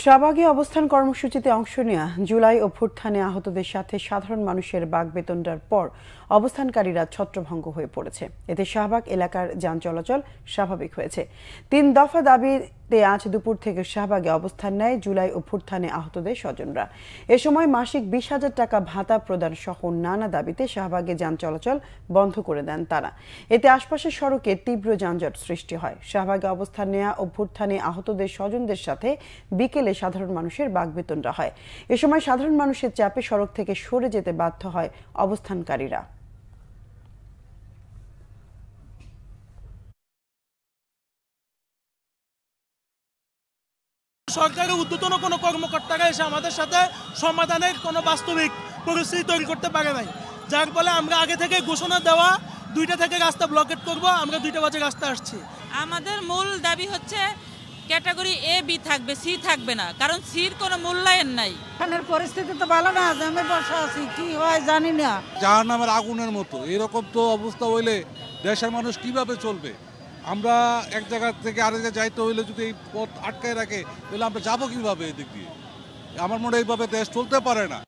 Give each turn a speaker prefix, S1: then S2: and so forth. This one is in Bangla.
S1: শাহবাগে অবস্থান কর্মসূচিতে অংশ নেওয়া জুলাই অভ্যুত্থানে আহতদের সাথে সাধারণ মানুষের বাকবেতনটার পর অবস্থানকারীরা ছত্রভঙ্গ হয়ে পড়েছে। এতে শাহবাগ এলাকার যান চলাচল স্বাভাবিক হয়েছে। ৩ দফা দাবিতে আজ দুপুর থেকে শাহবাগে অবস্থান নেয় জুলাই অভ্যুত্থানে আহতদের স্বজনরা। এ সময় মাসিক ২০,০০০ টাকা ভাতা প্রদান সহ নানা দাবিতে শাহবাগে যান চলাচল বন্ধ করে দেন তারা। এতে আশপাশের সড়কে তীব্র যানজট সৃষ্টি হয়। শাহবাগে অবস্থান নেওয়া অভ্যুত্থানে আহতদের স্বজনদের সাথে বিকেলে সাধারণ মানুষের বাকবেতনটা হয়। এ সময় সাধারণ মানুষের চাপে সড়ক থেকে সরে যেতে বাধ্য হয় অবস্থানকারীরা।
S2: সরকারের ঊর্ধ্বতন কোনো কর্মকর্তারা এসে আমাদের সাথে সমাধানের কোনো বাস্তবিক পরিস্থিতি তৈরি করতে পারে নাই, যার ফলে আমরা আগে থেকে ঘোষণা দেওয়া 2টা থেকে রাস্তা ব্লকেট করব, আমরা 2টা বাজে রাস্তা আসছি।
S3: আমাদের মূল দাবি হচ্ছে ক্যাটাগরি এ বি থাকবে, সি থাকবে না, কারণ সির কোনো মূল্যায়ন নাই।
S4: এখানের পরিস্থিতি তো ভালো না, আমি বসে আছি, কি হয় জানি না।
S5: জাহান্নামের আগুনের মতো এরকম তো অবস্থা হইলে দেশের মানুষ কিভাবে চলবে? আমরা এক জায়গা থেকে আরেক জায়গায় যাইতে হইলে যদি এই পথ আটকায় রাখে তাহলে আমরা যাবো কিভাবে? এদিক দিয়ে আমার মনে হয় এইভাবে দেশ চলতে পারে না।